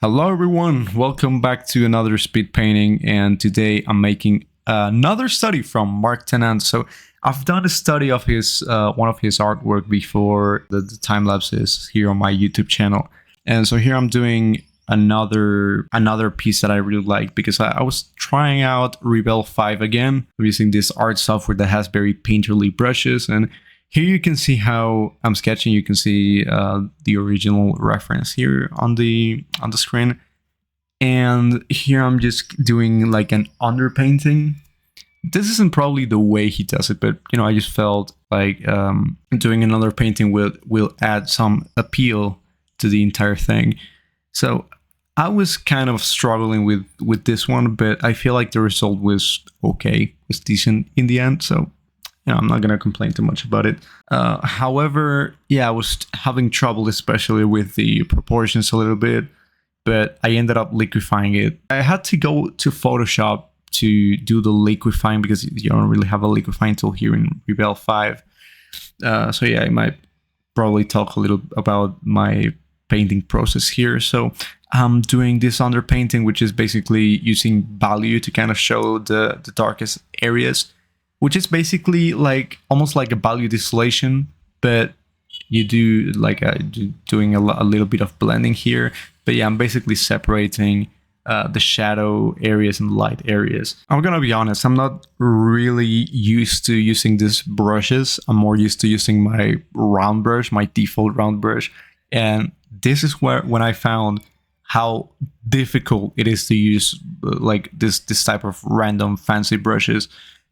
Hello everyone, welcome back to another speed painting, and today I'm making another study from Mark Tennant. So I've done a study of his one of his artwork before, the time lapses here on my YouTube channel, and so here I'm doing another piece that I really like because I was trying out Rebel 5 again using this art software that has very painterly brushes. And here you can see how I'm sketching. You can see the original reference here on the screen. And here I'm just doing like an underpainting. This isn't probably the way he does it, but I just felt like doing another painting will add some appeal to the entire thing. So I was kind of struggling with this one, but I feel like the result was okay. It's decent in the end. So I'm not going to complain too much about it. However, yeah, I was having trouble, especially with the proportions a little bit, but I ended up liquefying it. I had to go to Photoshop to do the liquefying because you don't really have a liquefying tool here in Rebel 5. So yeah, I might probably talk a little about my painting process here. So I'm doing this underpainting, which is basically using value to kind of show the darkest areas, which is basically like almost like a value distillation, but you do like doing a little bit of blending here. But yeah, I'm basically separating the shadow areas and light areas. I'm gonna be honest, I'm not really used to using these brushes. I'm more used to using my round brush, my default round brush. And this is when I found how difficult it is to use like this type of random fancy brushes.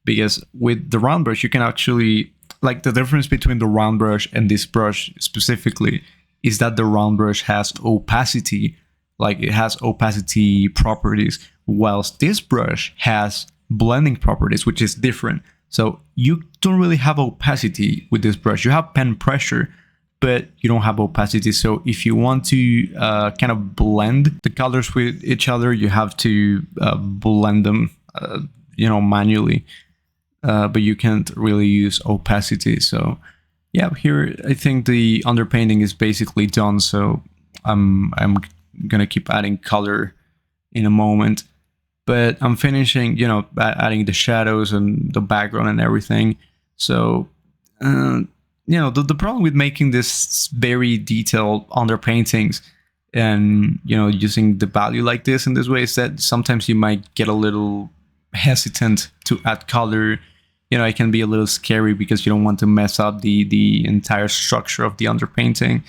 Because with the round brush, you can actually, like, the difference between the round brush and this brush specifically is that the round brush has opacity, like it has opacity properties, whilst this brush has blending properties, which is different. So you don't really have opacity with this brush. You have pen pressure, but you don't have opacity. So if you want to kind of blend the colors with each other, you have to blend them, manually. But you can't really use opacity. So yeah, here I think the underpainting is basically done. So I'm gonna keep adding color in a moment, but I'm finishing, adding the shadows and the background and everything. So the problem with making this very detailed underpaintings and using the value like this in this way is that sometimes you might get a little hesitant to add color. It can be a little scary because you don't want to mess up the entire structure of the underpainting.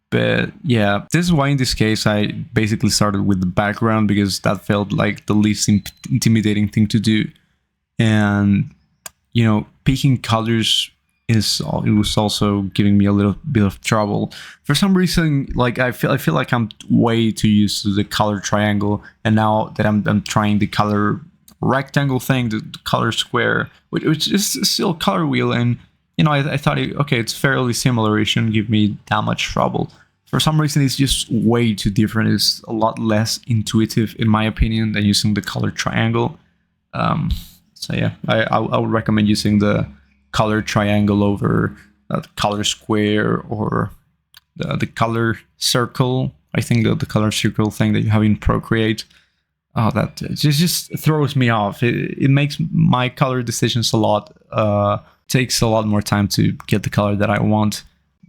But yeah, this is why in this case I basically started with the background, because that felt like the least intimidating thing to do. And picking colors it was also giving me a little bit of trouble for some reason. Like I feel like I'm way too used to the color triangle, and now that I'm trying the color rectangle thing, the color square, which is still color wheel, and I thought okay, it's fairly similar, it shouldn't give me that much trouble. For some reason it's just way too different. It's a lot less intuitive in my opinion than using the color triangle. So yeah, I would recommend using the color triangle over the color square or the color circle. I think the color circle thing that you have in Procreate, that just throws me off. It makes my color decisions a lot, takes a lot more time to get the color that I want.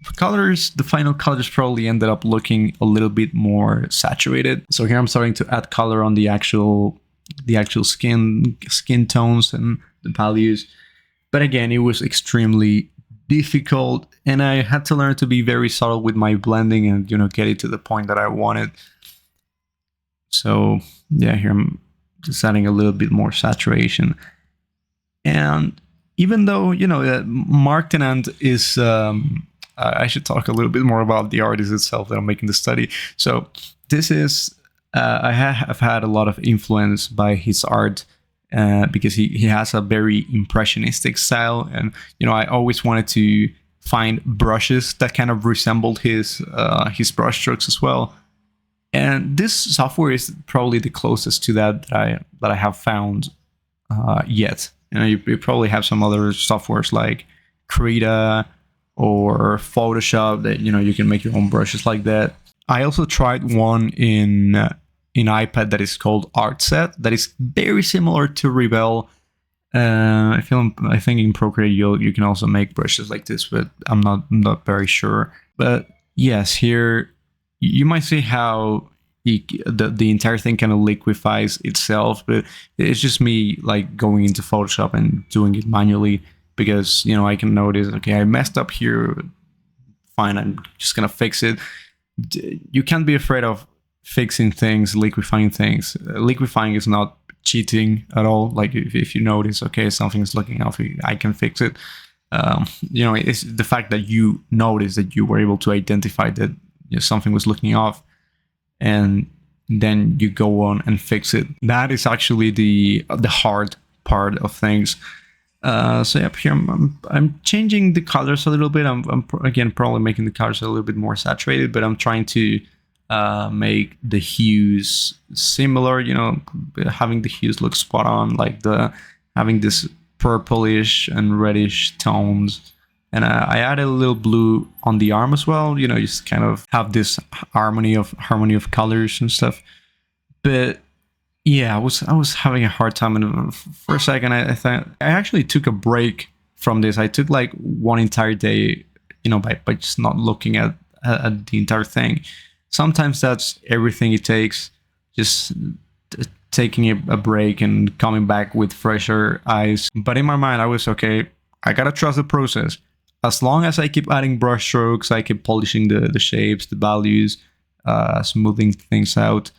The final colors probably ended up looking a little bit more saturated. So here I'm starting to add color on the actual skin tones and the values. But again, it was extremely difficult, and I had to learn to be very subtle with my blending and get it to the point that I wanted. So yeah, here I'm just adding a little bit more saturation. And even though Mark Tennant is I should talk a little bit more about the artist itself that I'm making the study. So this is I have had a lot of influence by his art, because he has a very impressionistic style, and I always wanted to find brushes that kind of resembled his brush strokes as well. And this software is probably the closest to that I have found yet. You probably have some other softwares like Krita or Photoshop that you can make your own brushes like that. I also tried one in iPad that is called Artset, that is very similar to Rebel. I think in Procreate you can also make brushes like this, but I'm not very sure. But yes, here you might see how the entire thing kind of liquefies itself, but it's just me like going into Photoshop and doing it manually, because I can notice, okay, I messed up here. Fine, I'm just gonna fix it. You can't be afraid of fixing things, liquefying things. Liquefying is not cheating at all. Like if you notice, okay, something's looking off, I can fix it. It's the fact that you notice that you were able to identify that something was looking off, and then you go on and fix it. That is actually the hard part of things. So yep, here I'm changing the colors a little bit. I'm again probably making the colors a little bit more saturated, but I'm trying to make the hues similar. Having the hues look spot on, like having this purplish and reddish tones. And I added a little blue on the arm as well. Just kind of have this harmony of colors and stuff. But yeah, I was having a hard time, and for a second I thought I actually took a break from this. I took like one entire day, by just not looking at the entire thing. Sometimes that's everything it takes, just taking a break and coming back with fresher eyes. But in my mind, I was okay. I gotta trust the process. As long as I keep adding brush strokes, I keep polishing the shapes, the values, smoothing things out,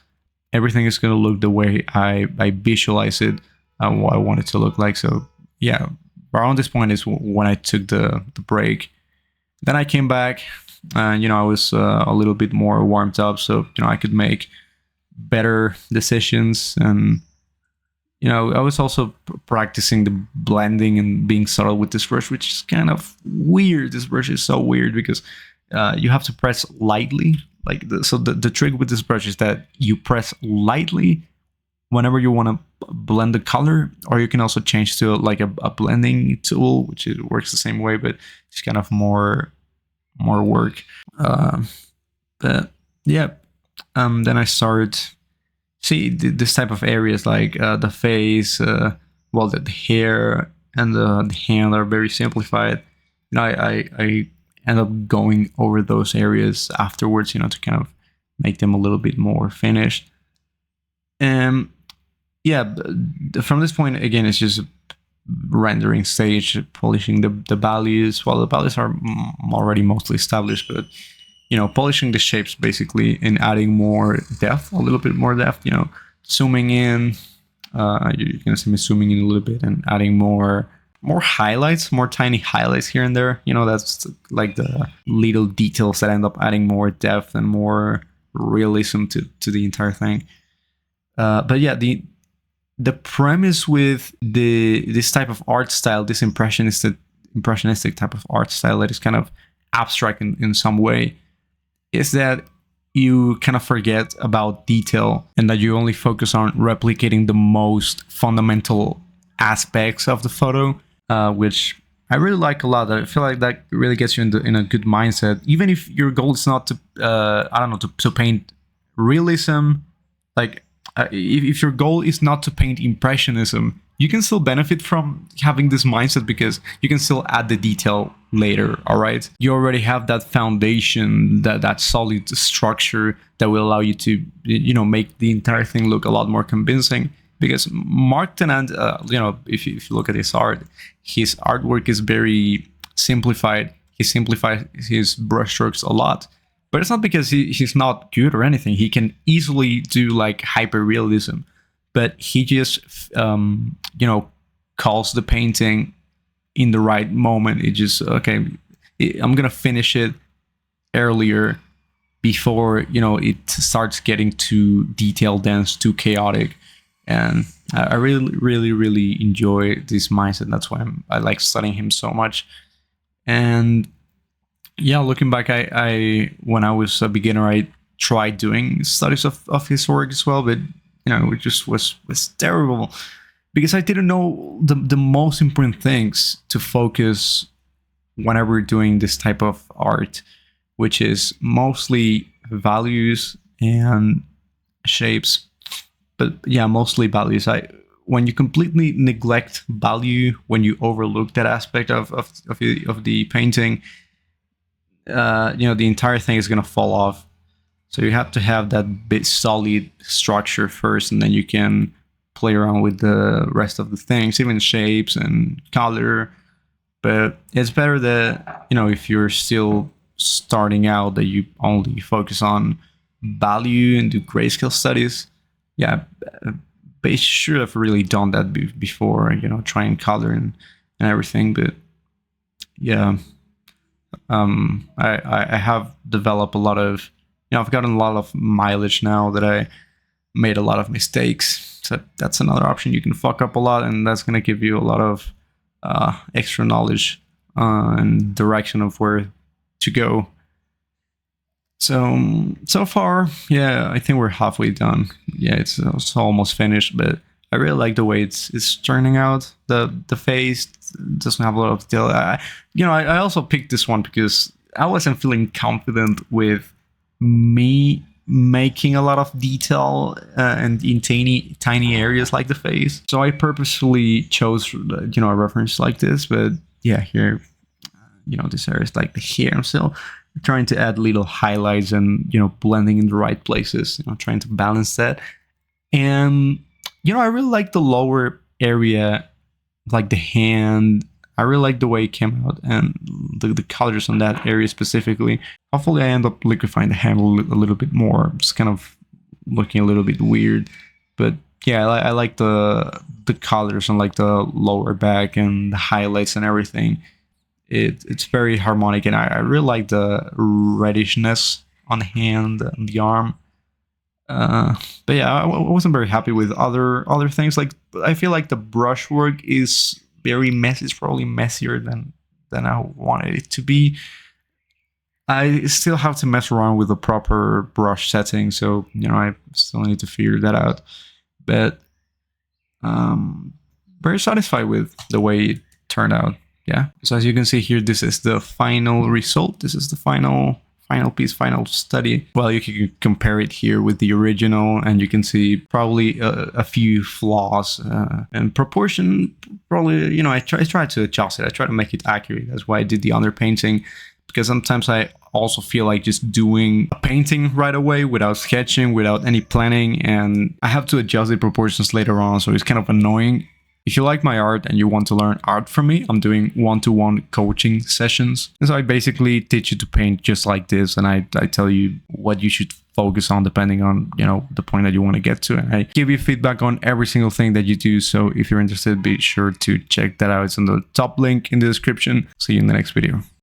everything is going to look the way I visualize it and what I want it to look like. So yeah, around this point is when I took the break. Then I came back and, I was a little bit more warmed up, so, I could make better decisions. And, I was also practicing the blending and being subtle with this brush, which is kind of weird. This brush is so weird because you have to press lightly. So the trick with this brush is that you press lightly whenever you want to blend the color, or you can also change to like a blending tool, which it works the same way, but it's kind of more work. But yeah, then I started see this type of areas like the face, the hair and the hand are very simplified. I end up going over those areas afterwards, to kind of make them a little bit more finished. And yeah, from this point, again, it's just rendering stage, polishing the values. Well, the values are already mostly established, but, polishing the shapes basically and adding more depth, a little bit more depth, zooming in. You're going to see me zooming in a little bit and adding more highlights, more tiny highlights here and there. That's like the little details that end up adding more depth and more realism to the entire thing. But yeah, the premise with this type of art style, this impressionistic type of art style that is kind of abstract in some way, is that you kind of forget about detail and that you only focus on replicating the most fundamental aspects of the photo, which I really like a lot. I feel like that really gets you in a good mindset, even if your goal is not to to paint realism. Like if your goal is not to paint impressionism, you can still benefit from having this mindset because you can still add the detail later. All right, you already have that foundation, that solid structure that will allow you to make the entire thing look a lot more convincing. Because Mark Tennant, if you look at his art, his artwork is very simplified. He simplifies his brushstrokes a lot, but it's not because he's not good or anything. He can easily do like hyperrealism, but he just calls the painting in the right moment. It just, okay, I'm gonna finish it earlier before it starts getting too detail dense, too chaotic. And I really enjoy this mindset. That's why I like studying him so much. And yeah, looking back, I when I was a beginner, I tried doing studies of his work as well, but it just was terrible because I didn't know the most important things to focus whenever doing this type of art, which is mostly values and shapes, but yeah, mostly values. When you completely neglect value, when you overlook that aspect of the painting, the entire thing is gonna fall off. So you have to have that bit solid structure first, and then you can play around with the rest of the things, even shapes and color. But it's better that, if you're still starting out, that you only focus on value and do grayscale studies. Yeah, they should have really done that before, trying color and everything. But yeah, I have developed a lot of, I've gotten a lot of mileage now that I made a lot of mistakes. So that's another option. You can fuck up a lot, and that's going to give you a lot of extra knowledge and direction of where to go. So far, yeah, I think we're halfway done. Yeah, it's almost finished, but I really like the way it's turning out. The face doesn't have a lot of detail. I also picked this one because I wasn't feeling confident with me making a lot of detail and in tiny areas like the face. So I purposefully chose a reference like this. But yeah, here, this area is like the hair. I'm still trying to add little highlights and blending in the right places. Trying to balance that. And I really like the lower area, like the hand. I really like the way it came out and the colors on that area specifically. Hopefully I end up liquefying the hand a little bit more. It's kind of looking a little bit weird. But yeah, I like the colors and like the lower back and the highlights and everything. It's very harmonic, and I really like the reddishness on the hand and the arm. But yeah, I wasn't very happy with other things. Like, I feel like the brushwork is very messy. It's probably messier than I wanted it to be. I still have to mess around with the proper brush setting, so I still need to figure that out. But very satisfied with the way it turned out. Yeah. So as you can see here, this is the final result. This is the final piece, final study. Well, you can compare it here with the original, and you can see probably a few flaws and proportion. Probably, I try to adjust it. I try to make it accurate. That's why I did the underpainting, because sometimes I also feel like just doing a painting right away without sketching, without any planning, and I have to adjust the proportions later on. So it's kind of annoying. If you like my art and you want to learn art from me, I'm doing one-to-one coaching sessions. And so I basically teach you to paint just like this, and I tell you what you should focus on depending on, the point that you want to get to. And I give you feedback on every single thing that you do. So if you're interested, be sure to check that out. It's on the top link in the description. See you in the next video.